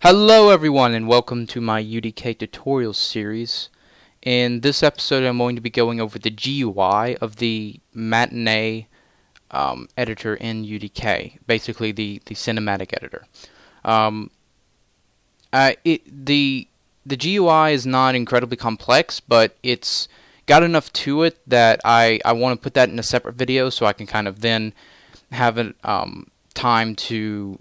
Hello everyone and welcome to my UDK tutorial series. In this episode I'm going to be going over the GUI of the Matinee editor in UDK, basically the cinematic editor. The GUI is not incredibly complex, but it's got enough to it that I want to put that in a separate video so I can kind of then have a time to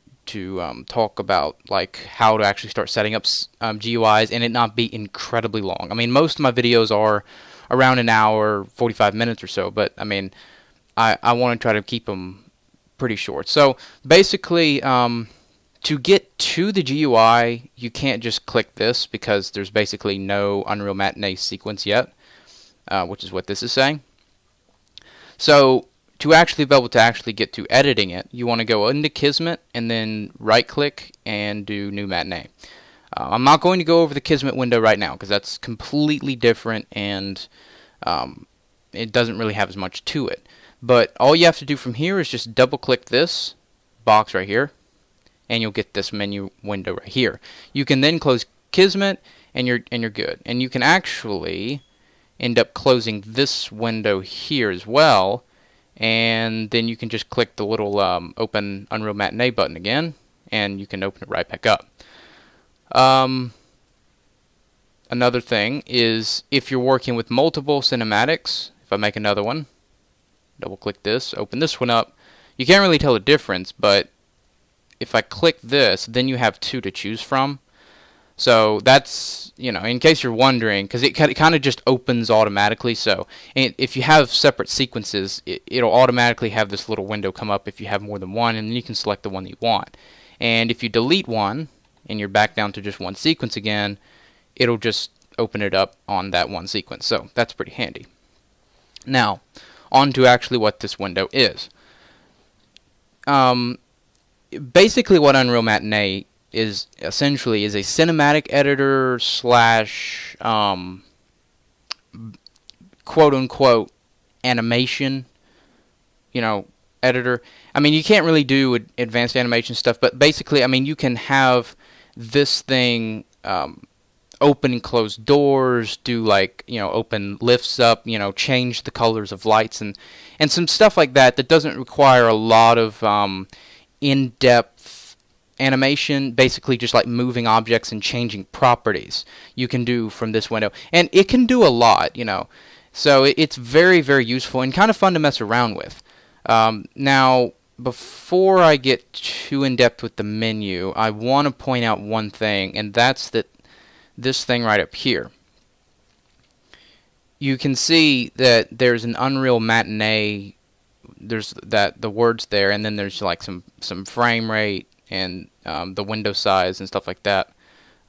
talk about like how to actually start setting up GUIs and it not be incredibly long. I mean, most of my videos are around an hour, 45 minutes or so, but I mean, I want to try to keep them pretty short. So basically, to get to the GUI, you can't just click this because there's basically no Unreal Matinee sequence yet, which is what this is saying. So to actually be able to actually get to editing it, you want to go into Kismet and then right click and do New Matinee. I'm not going to go over the Kismet window right now because that's completely different and it doesn't really have as much to it. But all you have to do from here is just double click this box right here and you'll get this menu window right here. You can then close Kismet and you're good. And you can actually end up closing this window here as well. And then you can just click the little open Unreal Matinee button again, and you can open it right back up. Another thing is if you're working with multiple cinematics, if I make another one, double click this, open this one up, you can't really tell the difference, but if I click this, then you have two to choose from. So that's, you know, in case you're wondering, because it kind of just opens automatically. So if you have separate sequences, it'll automatically have this little window come up if you have more than one, and then you can select the one that you want. And if you delete one, and you're back down to just one sequence again, it'll just open it up on that one sequence. So that's pretty handy. Now, on to actually what this window is. Basically what Unreal Matinee is essentially a cinematic editor slash quote unquote animation, you know, editor. I mean, you can't really do advanced animation stuff, but basically, I mean, you can have this thing open and close doors, do like, you know, open lifts up, you know, change the colors of lights and some stuff like that that doesn't require a lot of in-depth animation, basically just like moving objects and changing properties you can do from this window. And it can do a lot, you know. So it's very, very useful and kind of fun to mess around with. Now, before I get too in-depth with the menu, I want to point out one thing, and that's that this thing right up here. You can see that there's an Unreal Matinee, there's the words there, and then there's like some frame rate and the window size and stuff like that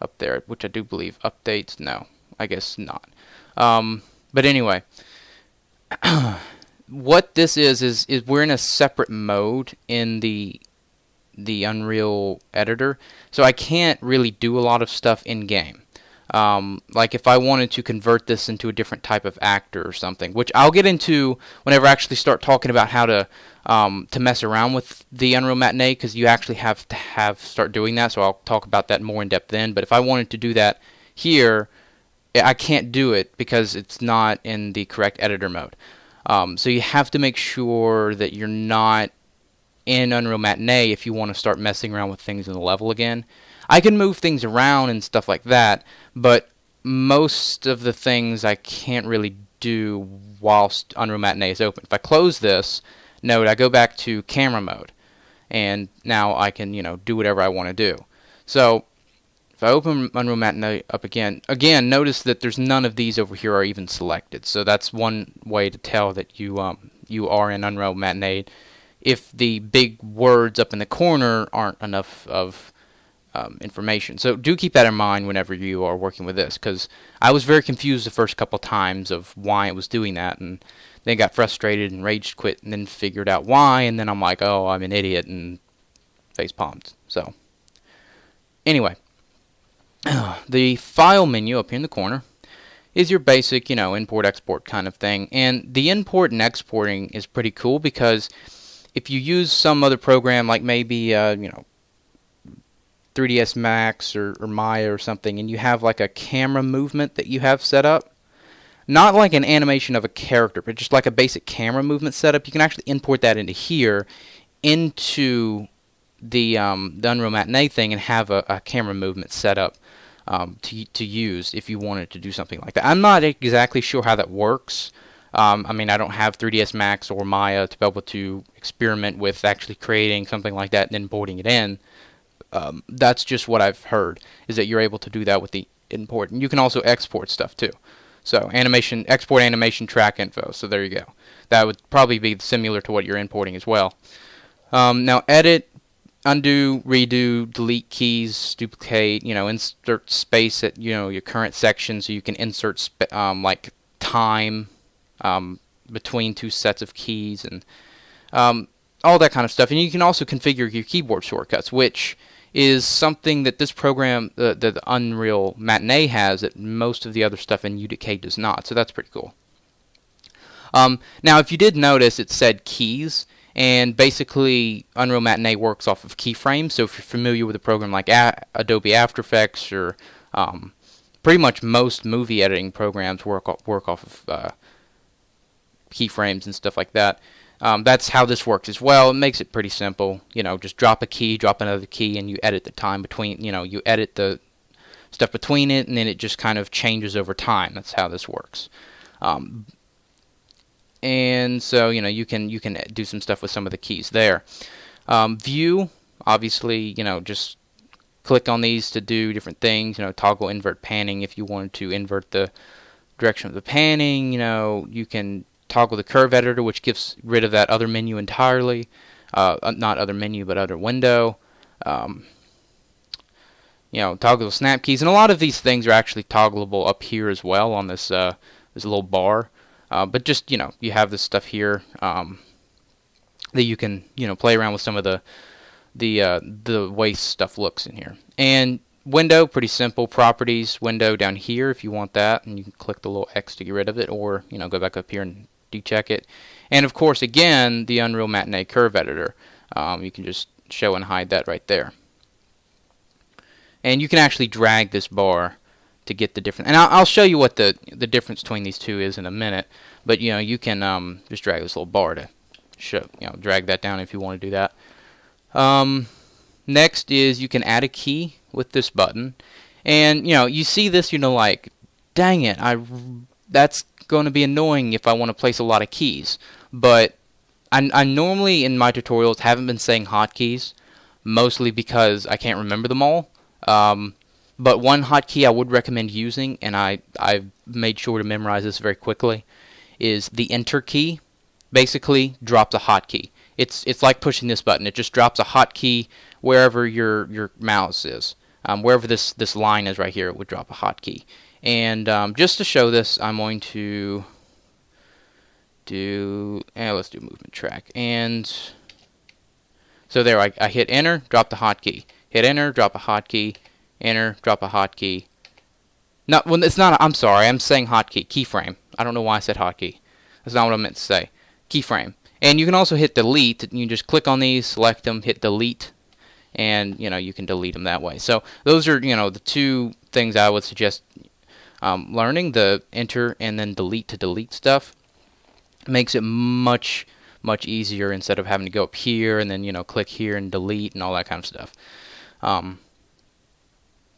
up there, which I do believe updates. No, I guess not. But anyway, what this is we're in a separate mode in the Unreal editor, so I can't really do a lot of stuff in game. Like if I wanted to convert this into a different type of actor or something, which I'll get into whenever I actually start talking about how to mess around with the Unreal Matinee, because you actually have to start doing that, so I'll talk about that more in depth then. But if I wanted to do that here, I can't do it because it's not in the correct editor mode. So you have to make sure that you're not in Unreal Matinee if you want to start messing around with things in the level again. I can move things around and stuff like that, but most of the things I can't really do whilst Unreal Matinee is open. If I close this node, I go back to camera mode, and now I can, you know, do whatever I want to do. So if I open Unreal Matinee up again, notice that there's none of these over here are even selected. So that's one way to tell that you are in Unreal Matinee, if the big words up in the corner aren't enough of information. So do keep that in mind whenever you are working with this, because I was very confused the first couple times of why it was doing that, and then got frustrated and rage quit, and then figured out why, and then I'm like, oh, I'm an idiot, and face palmed. So anyway, the file menu up here in the corner is your basic, you know, import export kind of thing, and the import and exporting is pretty cool because if you use some other program like maybe you know, 3ds Max or Maya or something, and you have like a camera movement that you have set up, not like an animation of a character, but just like a basic camera movement setup, you can actually import that into here, into the Unreal Matinee thing, and have a camera movement set up to use if you wanted to do something like that. I'm not exactly sure how that works. I mean, I don't have 3ds Max or Maya to be able to experiment with actually creating something like that and then importing it in. That's just what I've heard, is that you're able to do that with the import. And you can also export stuff too. So animation, export animation track info. So there you go. That would probably be similar to what you're importing as well. Now edit, undo, redo, delete keys, duplicate, insert space at, your current section, so you can insert like time between two sets of keys, and all that kind of stuff. And you can also configure your keyboard shortcuts, which is something that this program, the Unreal Matinee, has that most of the other stuff in UDK does not. So that's pretty cool. Now, if you did notice, it said keys, and basically Unreal Matinee works off of keyframes. So if you're familiar with a program like Adobe After Effects, or pretty much most movie editing programs work off of keyframes and stuff like that. That's how this works as well. It makes it pretty simple. Just drop a key, drop another key, and you edit the time between. You edit the stuff between it, and then it just kind of changes over time. That's how this works. And so you can do some stuff with some of the keys there. View, obviously, just click on these to do different things. Toggle invert panning if you wanted to invert the direction of the panning. You can toggle the curve editor, which gets rid of that other menu entirely. Not other menu, but other window. Toggle the snap keys, and a lot of these things are actually toggleable up here as well on this this little bar. But just you have this stuff here that you can play around with some of the way stuff looks in here. And window, pretty simple. Properties window down here if you want that, and you can click the little X to get rid of it, or go back up here and decheck it. And of course, again, the Unreal Matinee curve editor. You can just show and hide that right there. And you can actually drag this bar to get the different. And I'll show you what the difference between these two is in a minute. But you can just drag this little bar to show. Drag that down if you want to do that. Next is you can add a key with this button, and you see this, like, dang it, that's going to be annoying if I want to place a lot of keys. But I normally in my tutorials haven't been saying hotkeys, mostly because I can't remember them all. But one hotkey I would recommend using, and I've made sure to memorize this very quickly, is the Enter key. Basically, drops a hotkey. It's like pushing this button. It just drops a hotkey wherever your mouse is. Wherever this line is right here, it would drop a hotkey. And just to show this, I'm going to let's do movement track. And so there, I hit enter, drop the hotkey. Hit enter, drop a hotkey. Enter, drop a hotkey. It's not. I'm sorry. I'm saying hotkey. Keyframe. I don't know why I said hotkey. That's not what I meant to say. Keyframe. And you can also hit delete. You just click on these, select them, hit delete, and you can delete them that way. So those are the two things I would suggest learning: the enter and then delete to delete stuff. Makes it much easier instead of having to go up here and then click here and delete and all that kind of stuff.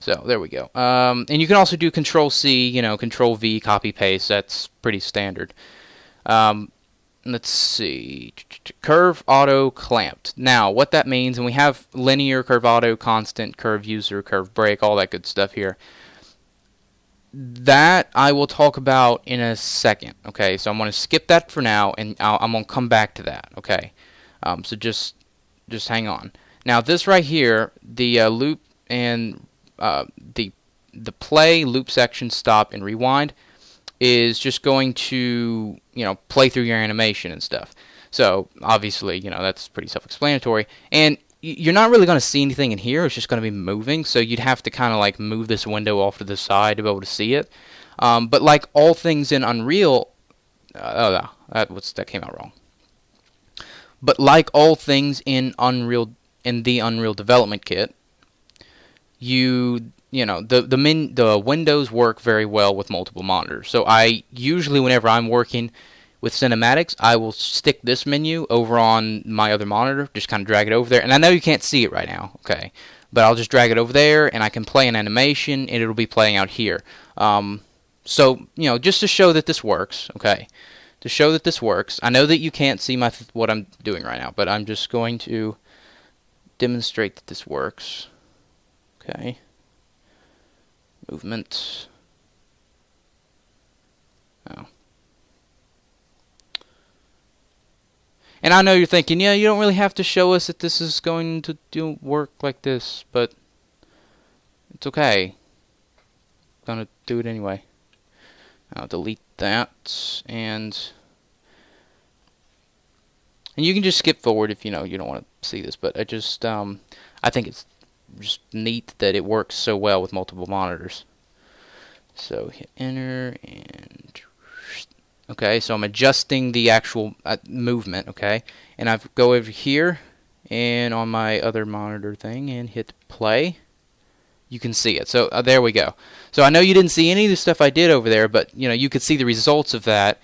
So there we go. And you can also do Control C, Control V, copy paste. That's pretty standard. Let's see. Curve auto clamped. Now, what that means, and we have linear, curve auto, constant, curve user, curve break, all that good stuff here. That I will talk about in a second. Okay, so I'm going to skip that for now, and I'm going to come back to that. Okay, so just hang on. Now, this right here, the loop and the play, loop section, stop, and rewind is just going to play through your animation and stuff. So obviously that's pretty self-explanatory, and you're not really going to see anything in here. It's just going to be moving, so you'd have to kind of like move this window off to the side to be able to see it. But like all things in Unreal, that came out wrong. But like all things in the Unreal Development Kit, the windows work very well with multiple monitors. So I usually, whenever I'm working with cinematics, I will stick this menu over on my other monitor, just kind of drag it over there. And I know you can't see it right now, okay, but I'll just drag it over there, and I can play an animation, and it'll be playing out here. So, just to show that this works, okay, to show that this works, I know that you can't see what I'm doing right now, but I'm just going to demonstrate that this works. Okay. Movement. Oh. And I know you're thinking, yeah, you don't really have to show us that this is going to work like this, but it's okay. I'm gonna do it anyway. I'll delete that, and you can just skip forward if you don't want to see this, but I think it's just neat that it works so well with multiple monitors. So hit enter, and okay, so I'm adjusting the actual movement, okay, and I go over here and on my other monitor thing and hit play. You can see it. So there we go. So I know you didn't see any of the stuff I did over there, but you could see the results of that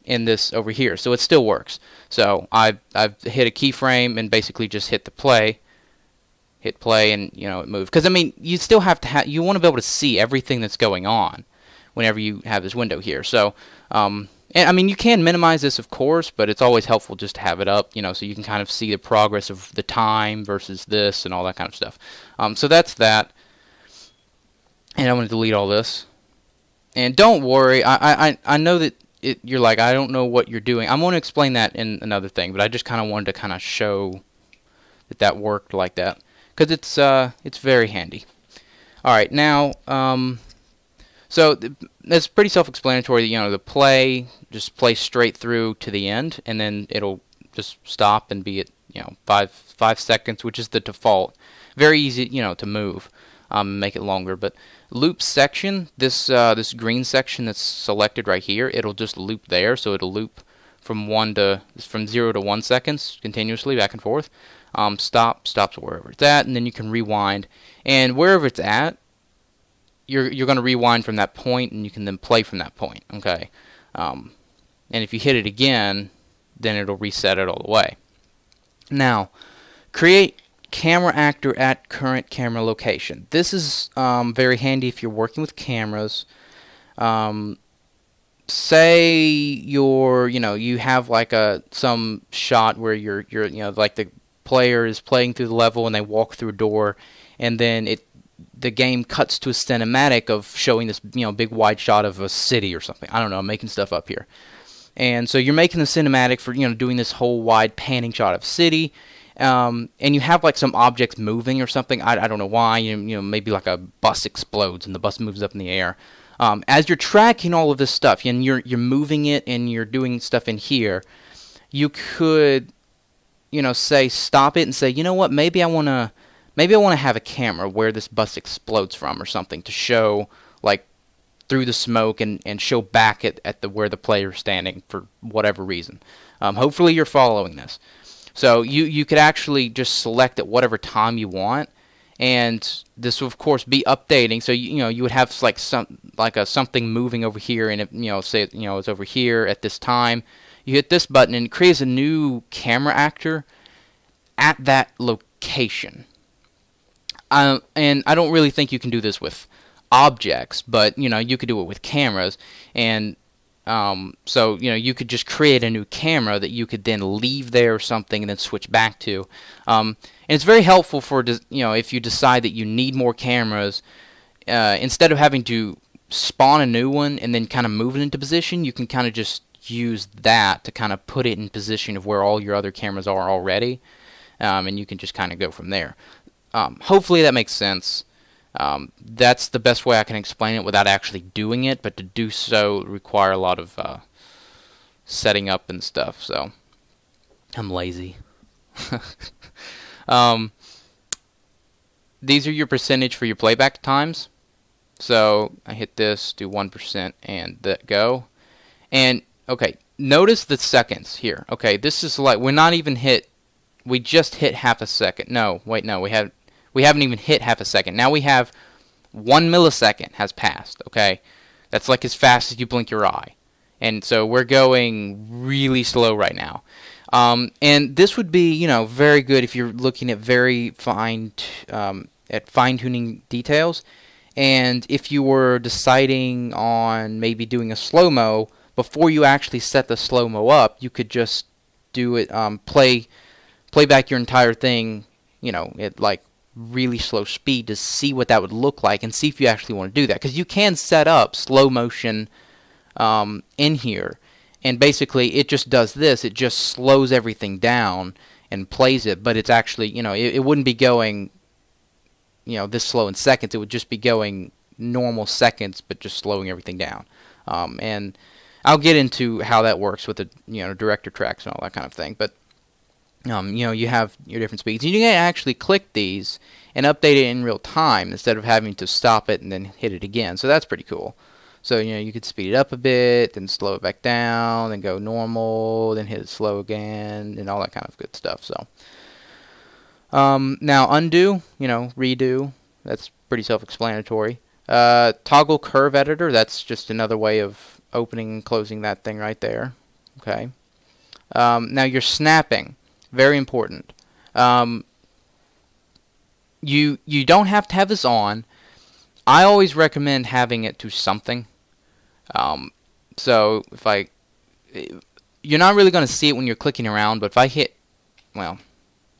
in this over here. So it still works. So I've hit a keyframe and basically just hit the play. Hit play, and it moved. Because I mean, you still have to you want to be able to see everything that's going on whenever you have this window here. So and I mean, you can minimize this, of course, but it's always helpful just to have it up, so you can kind of see the progress of the time versus this and all that kind of stuff. So that's that. And I'm going to delete all this. And don't worry, I know that you're like, I don't know what you're doing. I'm going to explain that in another thing, but I just kind of wanted to kind of show that worked like that, because it's very handy. All right, now so that's pretty self-explanatory. The play, just play straight through to the end, and then it'll just stop and be at 5 seconds, which is the default. Very easy to move, make it longer. But loop section, this green section that's selected right here, it'll just loop there. So it'll loop from 0 to 1 seconds continuously back and forth. Stops wherever it's at, and then you can rewind, and wherever it's at, you're going to rewind from that point, and you can then play from that point. Okay, and if you hit it again, then it'll reset it all the way. Now, create camera actor at current camera location. This is very handy if you're working with cameras. Say you have like some shot where you're like the player is playing through the level and they walk through a door, and then the game cuts to a cinematic of showing this big wide shot of a city or something. I don't know, I'm making stuff up here. And so you're making the cinematic for doing this whole wide panning shot of city, and you have like some objects moving or something. I don't know why. Maybe like a bus explodes and the bus moves up in the air. As you're tracking all of this stuff and you're moving it and you're doing stuff in here, you could say stop it and say, what, maybe I want to have a camera where this bus explodes from or something to show like through the smoke and show back at where the player's standing for whatever reason. Hopefully you're following this. So you could actually just select at whatever time you want, and this will of course be updating. So you would have like something moving over here, and say it's over here at this time. You hit this button and it creates a new camera actor at that location. And I don't really think you can do this with objects, but you could do it with cameras. And so you could just create a new camera that you could then leave there or something and then switch back to. And it's very helpful for if you decide that you need more cameras, instead of having to spawn a new one and then kind of move it into position, you can kind of just use that to kind of put it in position of where all your other cameras are already, and you can just kind of go from there. Hopefully that makes sense. That's the best way I can explain it without actually doing it, but to do so would require a lot of setting up and stuff, so I'm lazy. These are your percentage for your playback times. So I hit this, do 1%, and go. And okay, notice the seconds here. Okay, this is like we're not even hit. We just hit half a second. No, wait, no, we're We haven't even hit half a second. Now we have 1 millisecond has passed, okay? That's like as fast as you blink your eye. And so we're going really slow right now. And this would be, you know, very good if you're looking at very fine-tuning details. And if you were deciding on maybe doing a slow-mo, before you actually set the slow-mo up, you could just do it, play back your entire thing, you know, at like really slow speed to see what that would look like and see if you actually want to do that. Because you can set up slow motion in here, and basically it just does this. It just slows everything down and plays it, but it's actually, you know, it wouldn't be going, you know, this slow in seconds. It would just be going normal seconds, but just slowing everything down. And I'll get into how that works with the, you know, director tracks and all that kind of thing. But you know, you have your different speeds. You can actually click these and update it in real time instead of having to stop it and then hit it again. So that's pretty cool. So, you know, you could speed it up a bit, then slow it back down, then go normal, then hit it slow again, and all that kind of good stuff. So, now undo, you know, redo. That's pretty self-explanatory. Toggle curve editor. That's just another way of opening and closing that thing right there. Okay. Now your snapping. Very important. You don't have to have this on. I always recommend having it to something. So if you're not really going to see it when you're clicking around, but if I hit, well,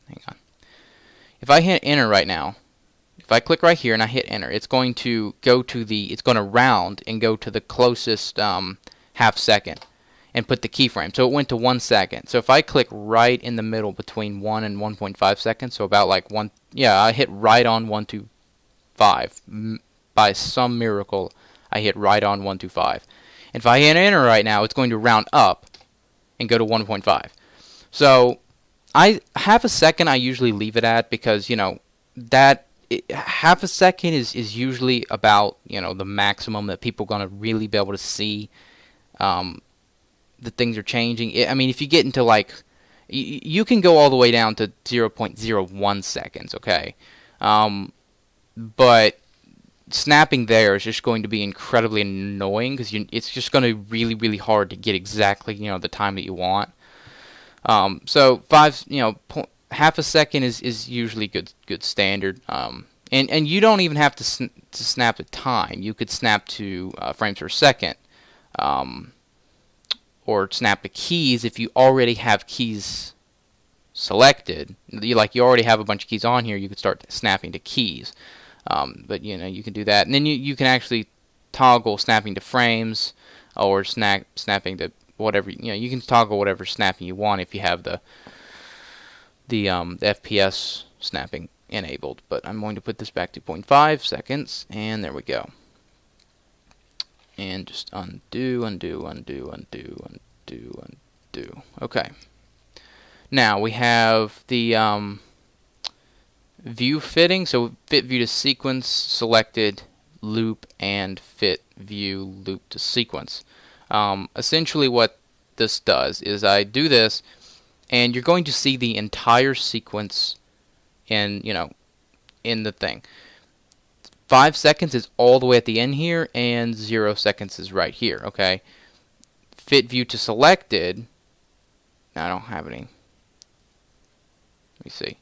hang on. If I hit enter right now, if I click right here and I hit enter, it's going to go to it's going to round and go to the closest half second and put the keyframe. So it went to 1 second. So if I click right in the middle between 1 and 1.5 seconds, so about like I hit right on 125. By some miracle, I hit right on 125. And if I hit enter right now, it's going to round up and go to 1.5. So half a second I usually leave it at, because, you know, half a second is usually about, you know, the maximum that people are going to really be able to see that things are changing. I mean, if you get into like, you can go all the way down to 0.01 seconds, okay? But snapping there is just going to be incredibly annoying, because it's just going to be really, really hard to get exactly, you know, the time that you want. So half a second is usually good standard. And you don't even have to snap to time. You could snap to frames per second, or snap to keys if you already have keys selected. You already have a bunch of keys on here. You could start snapping to keys. But you know, you can do that, and then you can actually toggle snapping to frames, or snapping to whatever. You know, you can toggle whatever snapping you want if you have the FPS snapping enabled. But I'm going to put this back to 0.5 seconds, and there we go. And just undo. Okay. Now we have the view fitting. So fit view to sequence selected, loop, and fit view loop to sequence. Essentially what this does is I do this, and you're going to see the entire sequence in the thing. 5 seconds is all the way at the end here, and 0 seconds is right here, okay? Fit view to selected. Now I don't have any. Let me see.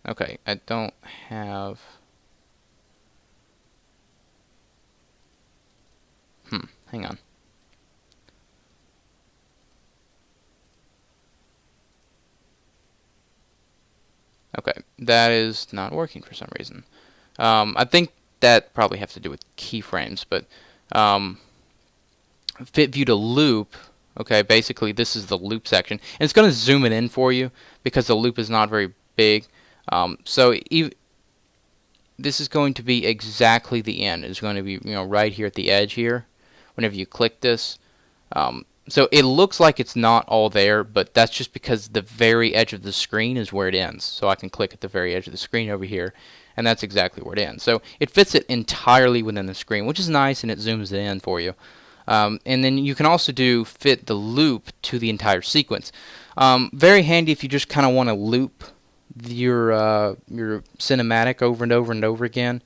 Okay, I don't have. Hang on. Okay, that is not working for some reason. I think that probably has to do with keyframes, but fit view to loop. Okay, basically this is the loop section, and it's going to zoom it in for you because the loop is not very big. So this is going to be exactly the end. It's going to be, you know, right here at the edge here. Whenever you click this, so it looks like it's not all there, but that's just because the very edge of the screen is where it ends. So I can click at the very edge of the screen over here, and that's exactly where it ends. So it fits it entirely within the screen, which is nice, and it zooms it in for you. And then you can also do fit the loop to the entire sequence. Very handy if you just kind of want to loop your cinematic over and over and over again,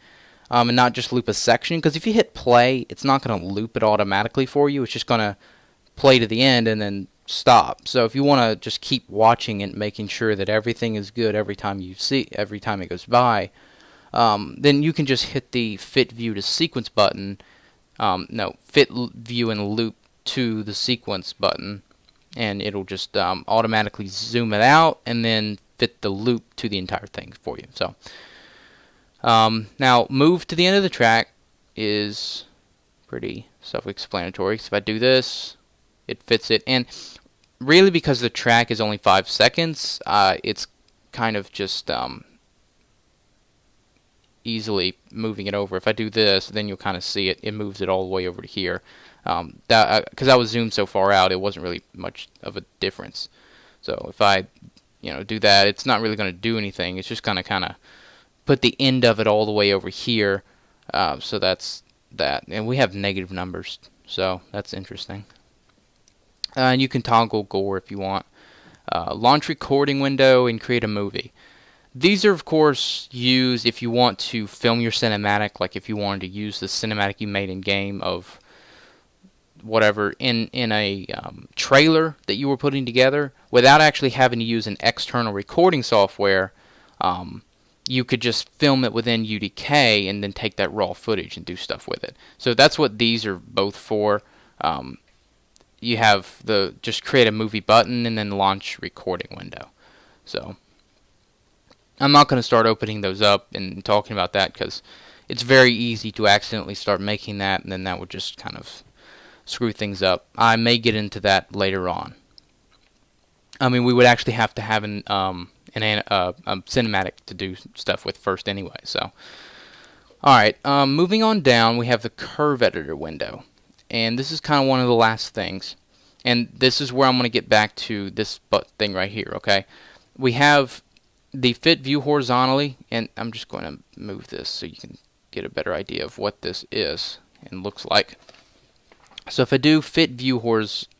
and not just loop a section. Because if you hit play, it's not going to loop it automatically for you. It's just going to play to the end and then stop. So if you want to just keep watching it, making sure that everything is good every time it goes by, then you can just hit the fit view to sequence button. No, fit view and loop to the sequence button, and it'll just automatically zoom it out and then fit the loop to the entire thing for you. So now move to the end of the track is pretty self-explanatory. So if I do this, it fits it, and really because the track is only 5 seconds, it's kind of just easily moving it over. If I do this, then you'll kind of see it moves it all the way over to here. Because I was zoomed so far out, it wasn't really much of a difference. So if I do that, it's not really going to do anything. It's just going to kind of put the end of it all the way over here. So that's that. And we have negative numbers, so that's interesting. And you can toggle gore if you want. Launch recording window and create a movie. These are, of course, used if you want to film your cinematic, like if you wanted to use the cinematic you made in game of whatever in a trailer that you were putting together, without actually having to use an external recording software. You could just film it within UDK and then take that raw footage and do stuff with it. So that's what these are both for. You have the just create a movie button and then launch recording window. So I'm not going to start opening those up and talking about that because it's very easy to accidentally start making that, and then that would just kind of screw things up. I may get into that later on. I mean, we would actually have to have a cinematic to do stuff with first anyway. So, all right, moving on down, we have the curve editor window, and this is kind of one of the last things. And this is where I'm going to get back to this thing right here. Okay, we have the fit view horizontally, and I'm just going to move this so you can get a better idea of what this is and looks like. So if I do fit view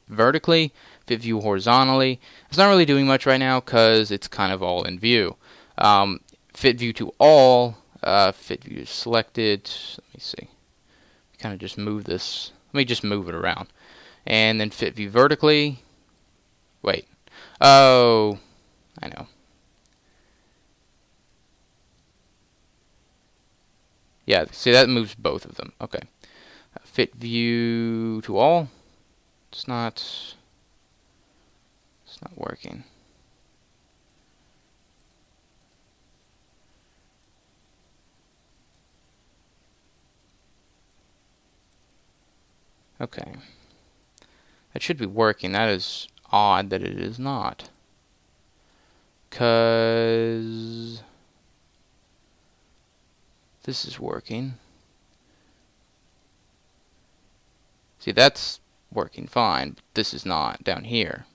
vertically, fit view horizontally, it's not really doing much right now because it's kind of all in view. Fit view to all, fit view selected. Let me see. Kind of just move this. Let me just move it around. And then fit view vertically. Wait. Oh, I know. Yeah, see, that moves both of them. Okay. Fit view to all. It's not working. Okay. That should be working. That is odd that it is not. 'Cause this is working. See, that's working fine, but this is not down here.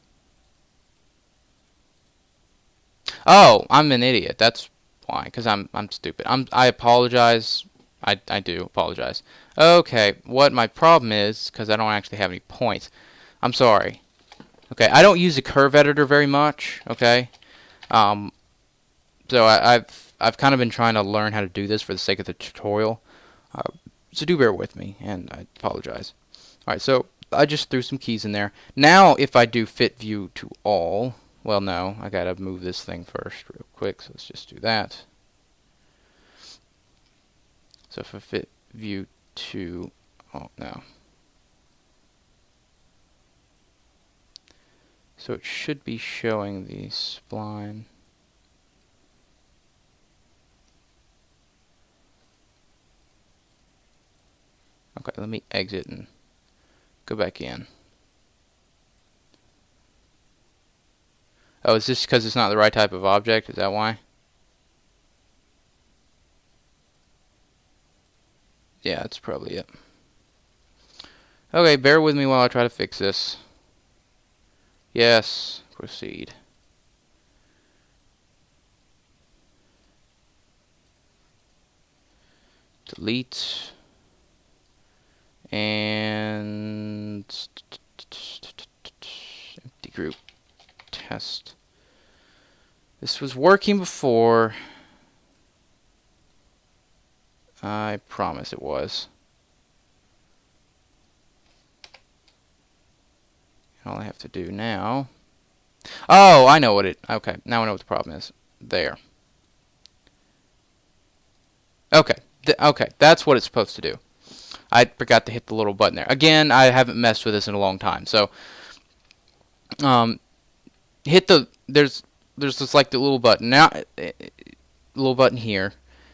Oh, I'm an idiot. That's why, because I'm stupid. I apologize. I do apologize. Okay, what my problem is, because I don't actually have any points. I'm sorry. Okay, I don't use the curve editor very much. Okay, so I've kind of been trying to learn how to do this for the sake of the tutorial. So do bear with me, and I apologize. Alright, so I just threw some keys in there. Now, if I do fit view to all, well, no, I gotta move this thing first real quick, so let's just do that. So if I fit view to, oh, no. So it should be showing the spline. Okay, let me exit and go back in. Oh, is this because it's not the right type of object? Is that why? Yeah, that's probably it. Okay, bear with me while I try to fix this. Yes, proceed. Delete. And empty group test. This was working before. I promise it was. All I have to do now. Oh, I know what it. Okay, now I know what the problem is. There. Okay. Okay, that's what it's supposed to do. I forgot to hit the little button there. Again, I haven't messed with this in a long time. So, hit the there's just like the little button now, little button here,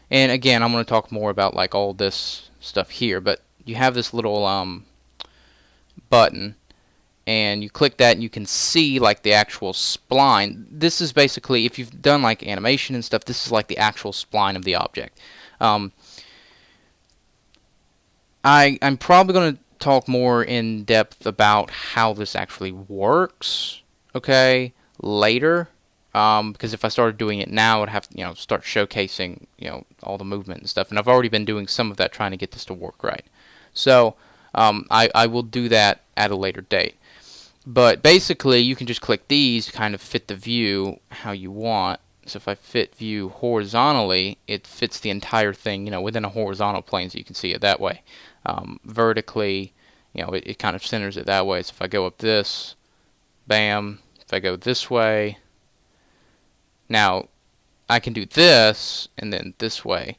and again, I'm going to talk more about like all this stuff here. But you have this little button, and you click that, and you can see like the actual spline. This is basically, if you've done like animation and stuff, this is like the actual spline of the object. I'm probably going to talk more in depth about how this actually works, okay, later, because if I started doing it now, I'd have to, start showcasing, all the movement and stuff, and I've already been doing some of that trying to get this to work right. So, I will do that at a later date. But basically, you can just click these to kind of fit the view how you want. So if I fit view horizontally, it fits the entire thing, within a horizontal plane, so you can see it that way. Vertically, it kind of centers it that way. So if I go up this, bam. If I go this way, now I can do this and then this way,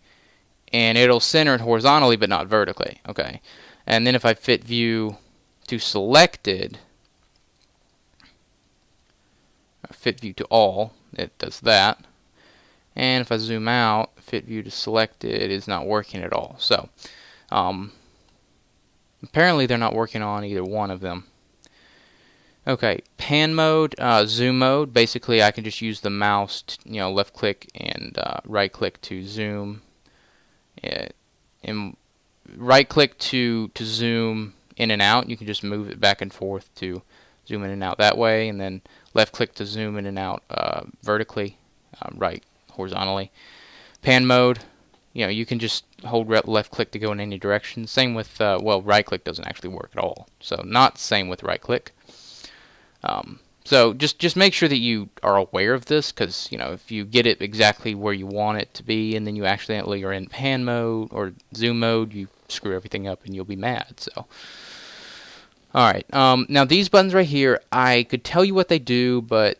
and it'll center it horizontally but not vertically. Okay, and then if I fit view to selected, fit view to all, it does that. And if I zoom out, fit view to selected is not working at all. So apparently they're not working on either one of them. Okay, pan mode, zoom mode. Basically, I can just use the mouse, to, left click and right click to zoom, and right click to zoom in and out. You can just move it back and forth to zoom in and out that way, and then left click to zoom in and out vertically, right horizontally. Pan mode, you can just hold left click to go in any direction. Same with, well, right click doesn't actually work at all. So not same with right click. So just make sure that you are aware of this, because if you get it exactly where you want it to be, and then you accidentally are in pan mode or zoom mode, you screw everything up and you'll be mad. So, all right. Now these buttons right here, I could tell you what they do, but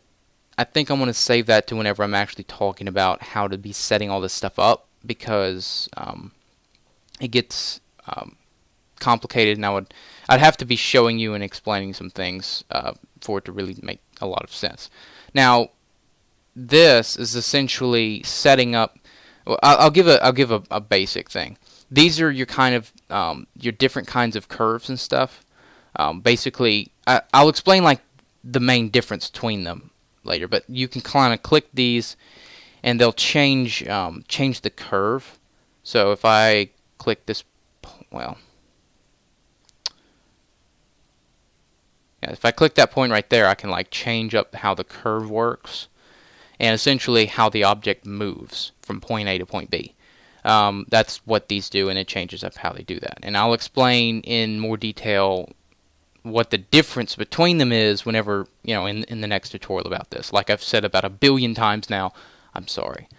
I think I'm going to save that to whenever I'm actually talking about how to be setting all this stuff up, because it gets complicated, and I'd have to be showing you and explaining some things for it to really make a lot of sense. Now, this is essentially setting up. Well, I'll give a basic thing. These are your kind of your different kinds of curves and stuff. Basically, I'll explain like the main difference between them later, but you can kind of click these, and they'll change the curve. So if I click this, well. Yeah, if I click that point right there, I can like change up how the curve works, and essentially how the object moves from point A to point B. That's what these do, and it changes up how they do that. And I'll explain in more detail what the difference between them is whenever, in the next tutorial about this. Like I've said about 1 billion times now, I'm sorry.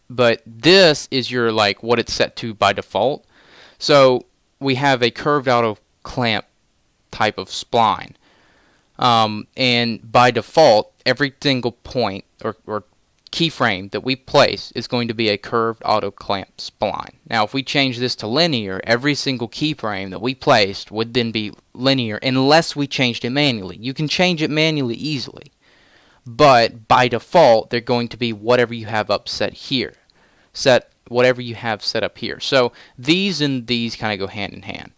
But this is your like what it's set to by default. So we have a curved auto clamp type of spline, and by default every single point or keyframe that we place is going to be a curved auto clamp spline. Now if we change this to linear, every single keyframe that we placed would then be linear unless we changed it manually. You can change it manually easily, but by default they're going to be whatever you have upset here, whatever you have set up here. So these and these kind of go hand in hand.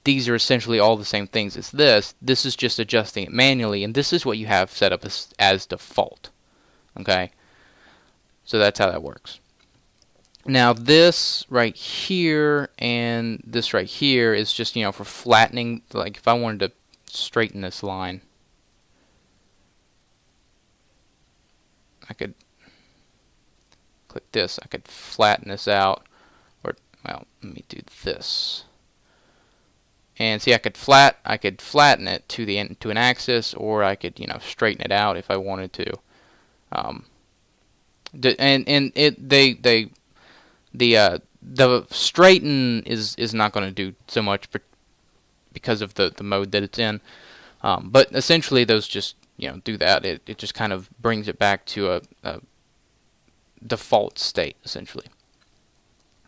These are essentially all the same things as this. This is just adjusting it manually, and this is what you have set up as default. Okay? So that's how that works. Now this right here and this right here is just, for flattening. Like if I wanted to straighten this line, I could click this. I could flatten this out. Or, well, let me do this. And see, I could flatten it to an axis, or I could straighten it out if I wanted to. The straighten is not going to do so much because of the mode that it's in. But essentially, those just do that. It just kind of brings it back to a default state essentially.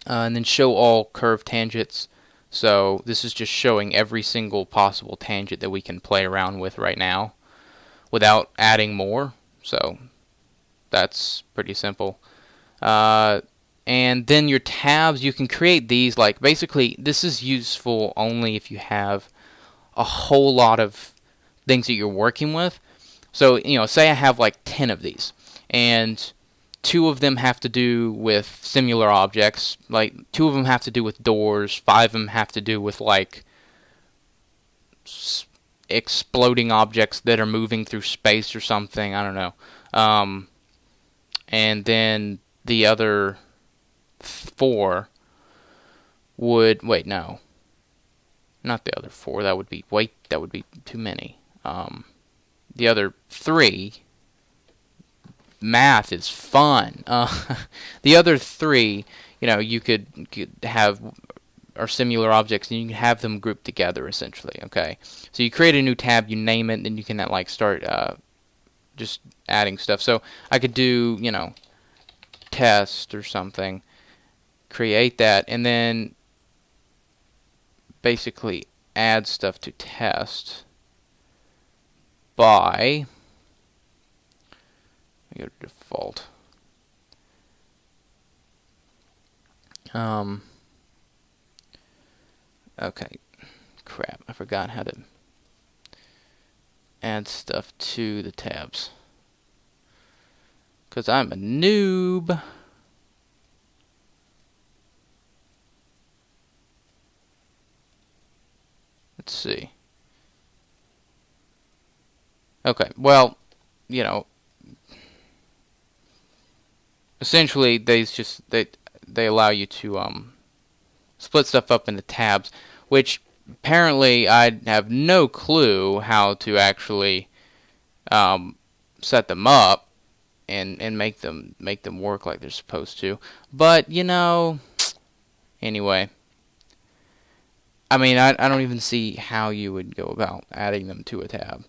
And then show all curved tangents. So this is just showing every single possible tangent that we can play around with right now without adding more. So that's pretty simple. And then your tabs, you can create these. Like, basically, this is useful only if you have a whole lot of things that you're working with. So, say I have like 10 of these, and 2 of them have to do with similar objects. Like, 2 of them have to do with doors, 5 of them have to do with like exploding objects that are moving through space or something. I don't know. And then the other 4 would no, not the other 4. That would be too many. The other 3. Math is fun. The other 3, you could have are similar objects, and you can have them grouped together essentially. Okay, so you create a new tab, you name it, and then you can like start just adding stuff. So I could do test or something, create that, and then basically add stuff to test by, go to default. Okay, crap, I forgot how to add stuff to the tabs, because I'm a noob. Let's see. Okay, well, essentially they allow you to split stuff up into tabs, which apparently I have no clue how to actually set them up and make them work like they're supposed to. But anyway, I mean, I don't even see how you would go about adding them to a tab.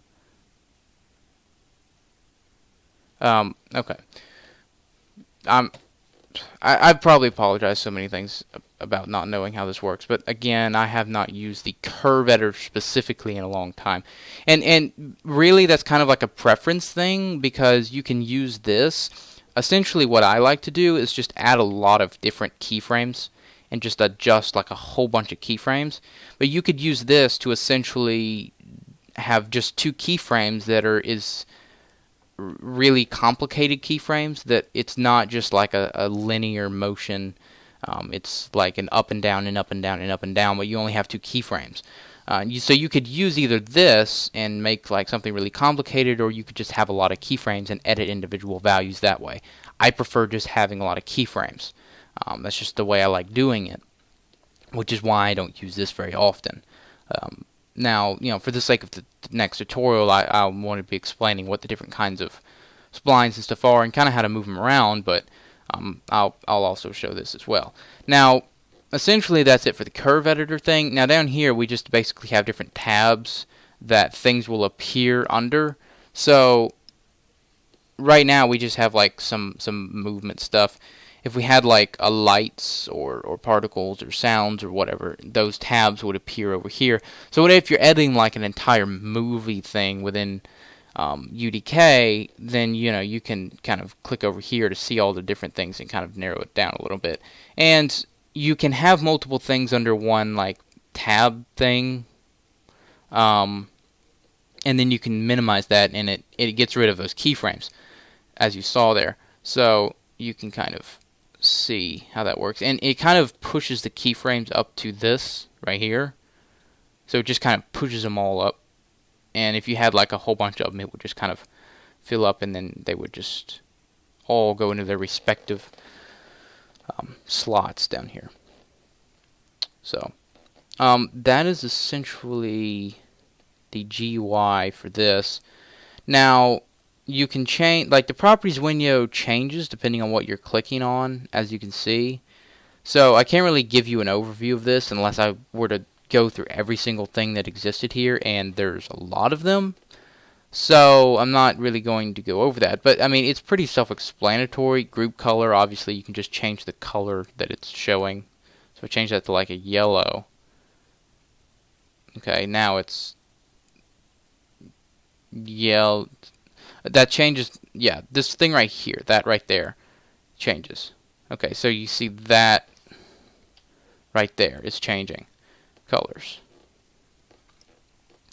Okay. I've probably apologized so many things about not knowing how this works, but again, I have not used the curve editor specifically in a long time. And really, that's kind of like a preference thing, because you can use this. Essentially, what I like to do is just add a lot of different keyframes and just adjust like a whole bunch of keyframes. But you could use this to essentially have just 2 keyframes that is really complicated keyframes, that it's not just like a linear motion. It's like an up and down and up and down and up and down, but you only have 2 keyframes. So you could use either this and make like something really complicated, or you could just have a lot of keyframes and edit individual values that way. I prefer just having a lot of keyframes. That's just the way I like doing it, which is why I don't use this very often. Now, for the sake of the next tutorial, I want to be explaining what the different kinds of splines and stuff are, and kind of how to move them around, but I'll also show this as well. Now, essentially, that's it for the curve editor thing. Now, down here, we just basically have different tabs that things will appear under. So, right now, we just have like some movement stuff. If we had like a lights or particles or sounds or whatever, those tabs would appear over here. So what if you're editing like an entire movie thing within UDK, then you can kind of click over here to see all the different things and kind of narrow it down a little bit. And you can have multiple things under one like tab thing, and then you can minimize that, and it gets rid of those keyframes, as you saw there. So you can kind of see how that works, and it kind of pushes the keyframes up to this right here, so it just kind of pushes them all up. And if you had like a whole bunch of them, it would just kind of fill up, and then they would just all go into their respective slots down here. So That is essentially the GUI for this. Now, you can change, like the properties window changes depending on what you're clicking on, as you can see. So I can't really give you an overview of this unless I were to go through every single thing that existed here, and there's a lot of them. So I'm not really going to go over that. But I mean, it's pretty self-explanatory. Group color, obviously, you can just change the color that it's showing. So I change that to like a yellow. Okay, now it's yellow. That changes, yeah, this thing right here, that right there, changes. Okay, so you see that right there is changing colors.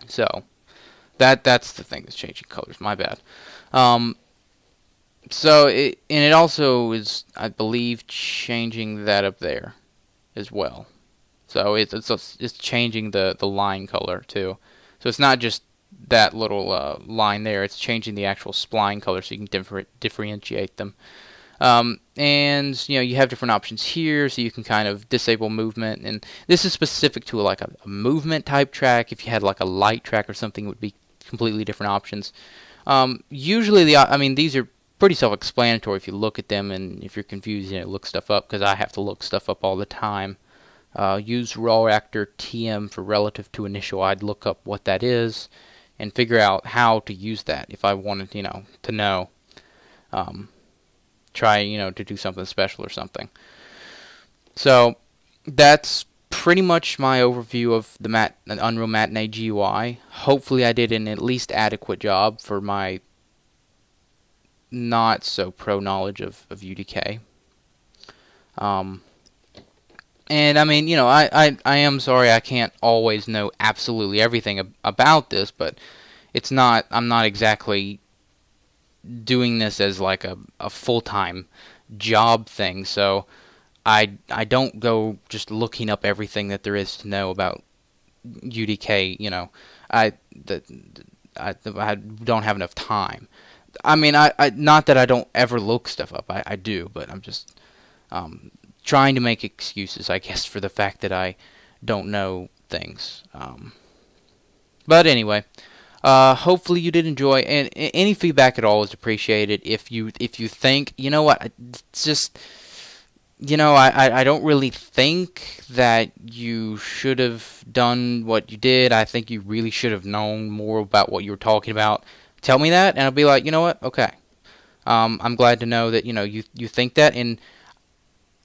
So that's the thing that's changing colors. My bad. So it also is, I believe, changing that up there as well. So it's changing the line color too. So it's not just that little line there. It's changing the actual spline color so you can differentiate them. And you have different options here, so you can kind of disable movement, and this is specific to like a movement type track. If you had like a light track or something, it would be completely different options. Usually, I mean, these are pretty self-explanatory if you look at them, and if you're confused, look stuff up, because I have to look stuff up all the time. Use raw actor TM for relative to initial. I'd look up what that is and figure out how to use that if I wanted, to know. Try, to do something special or something. So that's pretty much my overview of the Unreal Matinee GUI. Hopefully I did an at least adequate job for my not so pro knowledge of UDK. And I mean, I am sorry I can't always know absolutely everything about this, but I'm not exactly doing this as like a full-time job thing, so I don't go just looking up everything that there is to know about UDK. I don't have enough time. I mean, I not that I don't ever look stuff up. I do, but I'm just trying to make excuses, I guess, for the fact that I don't know things. But anyway, hopefully you did enjoy, and any feedback at all is appreciated. If you think, what, it's just, I don't really think that you should have done what you did. I think you really should have known more about what you were talking about. Tell me that, and I'll be like, you know what, okay. I'm glad to know that, you think that, and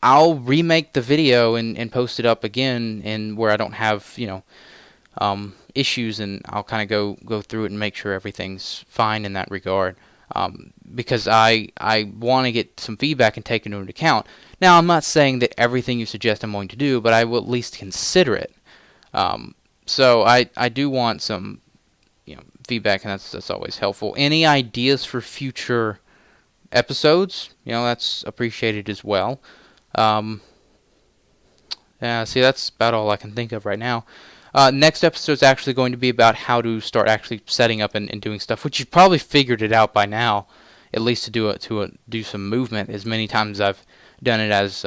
I'll remake the video and post it up again, and where I don't have, issues, and I'll kind of go through it and make sure everything's fine in that regard, because I want to get some feedback and take it into account. Now, I'm not saying that everything you suggest I'm going to do, but I will at least consider it. So I do want some feedback, and that's always helpful. Any ideas for future episodes, that's appreciated as well. Yeah, see, that's about all I can think of right now. Next episode is actually going to be about how to start actually setting up and doing stuff, which you've probably figured it out by now, at least to do some movement. As many times as I've done it as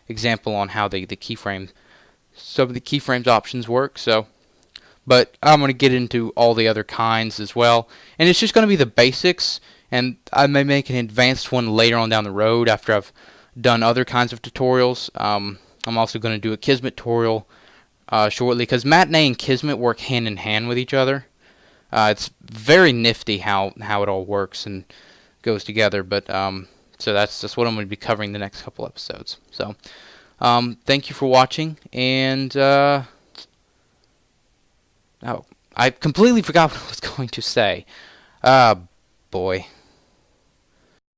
example on how some of the keyframes options work. So, but I'm going to get into all the other kinds as well, and it's just going to be the basics. And I may make an advanced one later on down the road after I've done other kinds of tutorials. I'm also going to do a Kismet tutorial shortly, because Matinee and Kismet work hand in hand with each other. It's very nifty how it all works and goes together. But so that's what I'm going to be covering the next couple episodes. So thank you for watching, and oh, I completely forgot what I was going to say. Boy.